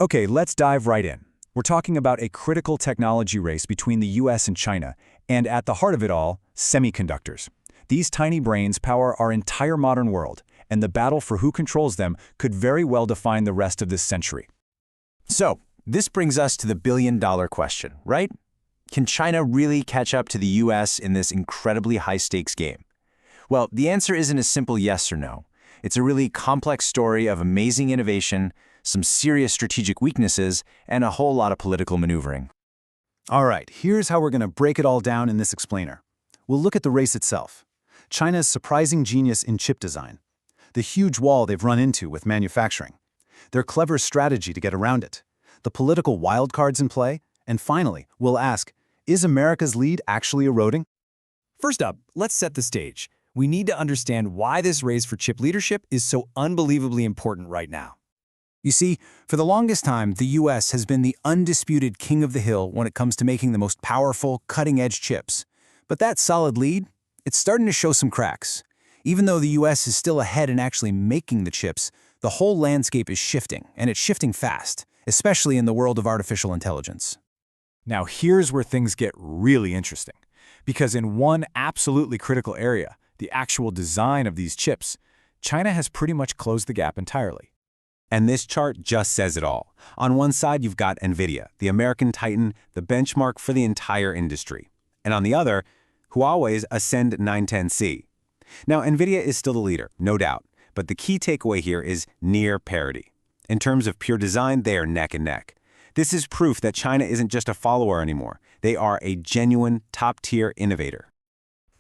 Okay, let's dive right in. We're talking about a critical technology race between the US and China, and at the heart of it all, semiconductors. These tiny brains power our entire modern world, and the battle for who controls them could very well define the rest of this century. So, this brings us to the billion-dollar question, right? Can China really catch up to the US in this incredibly high-stakes game? Well, the answer isn't a simple yes or no. It's a really complex story of amazing innovation, some serious strategic weaknesses, and a whole lot of political maneuvering. All right, here's how we're going to break it all down in this explainer. We'll look at the race itself. China's surprising genius in chip design. The huge wall they've run into with manufacturing. Their clever strategy to get around it. The political wildcards in play. And finally, we'll ask, is America's lead actually eroding? First up, let's set the stage. We need to understand why this race for chip leadership is so unbelievably important right now. You see, for the longest time, the US has been the undisputed king of the hill when it comes to making the most powerful, cutting-edge chips. But that solid lead, it's starting to show some cracks. Even though the US is still ahead in actually making the chips, the whole landscape is shifting, and it's shifting fast, especially in the world of artificial intelligence. Now here's where things get really interesting. Because in one absolutely critical area, the actual design of these chips, China has pretty much closed the gap entirely. And this chart just says it all. On one side, you've got NVIDIA, the American titan, the benchmark for the entire industry. And on the other, Huawei's Ascend 910C. Now, NVIDIA is still the leader, no doubt, but the key takeaway here is near parity. In terms of pure design, they are neck and neck. This is proof that China isn't just a follower anymore. They are a genuine, top-tier innovator.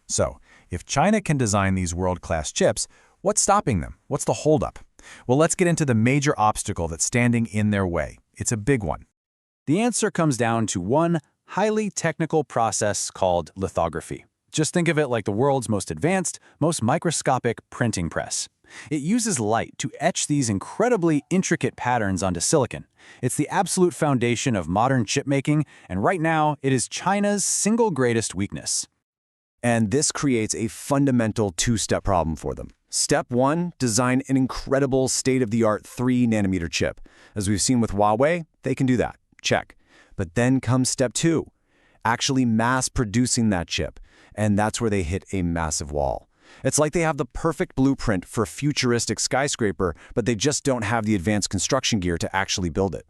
So, if China can design these world-class chips, what's stopping them? What's the holdup? Well, let's get into the major obstacle that's standing in their way. It's a big one. The answer comes down to one highly technical process called lithography. Just think of it like the world's most advanced, most microscopic printing press. It uses light to etch these incredibly intricate patterns onto silicon. It's the absolute foundation of modern chip making, and right now, it is China's single greatest weakness. And this creates a fundamental two-step problem for them. Step one, design an incredible state-of-the-art 3-nanometer chip. As we've seen with Huawei, they can do that. Check. But then comes step two, actually mass producing that chip. And that's where they hit a massive wall. It's like they have the perfect blueprint for a futuristic skyscraper, but they just don't have the advanced construction gear to actually build it.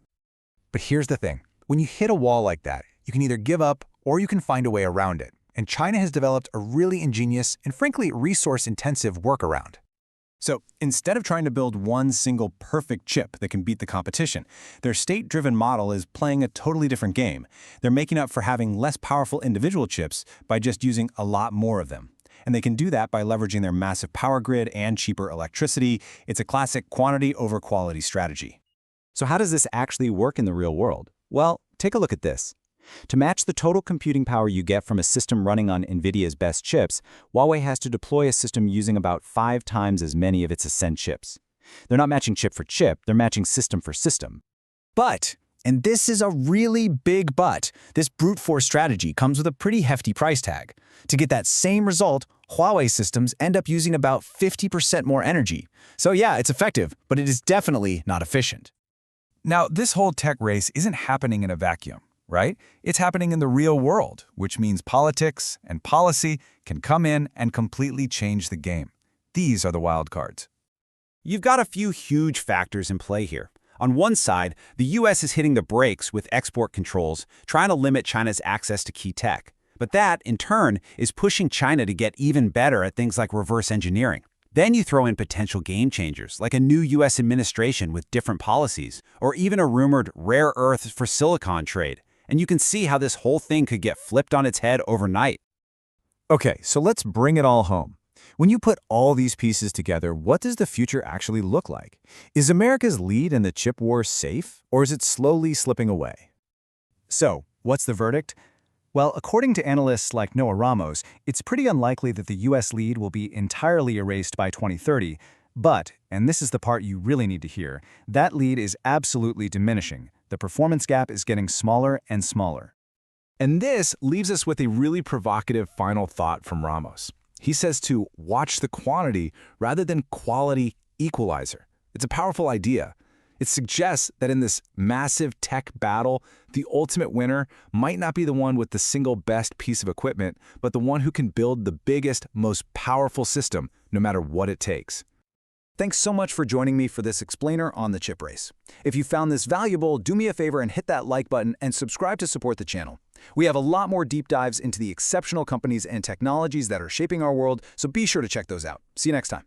But here's the thing. When you hit a wall like that, you can either give up or you can find a way around it. And China has developed a really ingenious and frankly resource-intensive workaround. So instead of trying to build one single perfect chip that can beat the competition, their state-driven model is playing a totally different game. They're making up for having less powerful individual chips by just using a lot more of them. And they can do that by leveraging their massive power grid and cheaper electricity. It's a classic quantity over quality strategy. So how does this actually work in the real world? Well, take a look at this. To match the total computing power you get from a system running on NVIDIA's best chips, Huawei has to deploy a system using about 5 times as many of its Ascend chips. They're not matching chip for chip, they're matching system for system. But, and this is a really big but, this brute force strategy comes with a pretty hefty price tag. To get that same result, Huawei systems end up using about 50% more energy. So yeah, it's effective, but it is definitely not efficient. Now, this whole tech race isn't happening in a vacuum, right? It's happening in the real world, which means politics and policy can come in and completely change the game. These are the wild cards. You've got a few huge factors in play here. On one side, the US is hitting the brakes with export controls, trying to limit China's access to key tech. But that, in turn, is pushing China to get even better at things like reverse engineering. Then you throw in potential game changers, like a new US administration with different policies, or even a rumored rare earth for silicon trade. And you can see how this whole thing could get flipped on its head overnight. Okay, so let's bring it all home. When you put all these pieces together, what does the future actually look like? Is America's lead in the chip war safe, or is it slowly slipping away? So, what's the verdict? Well, according to analysts like Noah Ramos, it's pretty unlikely that the US lead will be entirely erased by 2030, but, and this is the part you really need to hear, that lead is absolutely diminishing. The performance gap is getting smaller and smaller. And this leaves us with a really provocative final thought from Ramos. He says to watch the quantity rather than quality equalizer. It's a powerful idea. It suggests that in this massive tech battle, the ultimate winner might not be the one with the single best piece of equipment, but the one who can build the biggest, most powerful system, no matter what it takes. Thanks so much for joining me for this explainer on the chip race. If you found this valuable, do me a favor and hit that like button and subscribe to support the channel. We have a lot more deep dives into the exceptional companies and technologies that are shaping our world, so be sure to check those out. See you next time.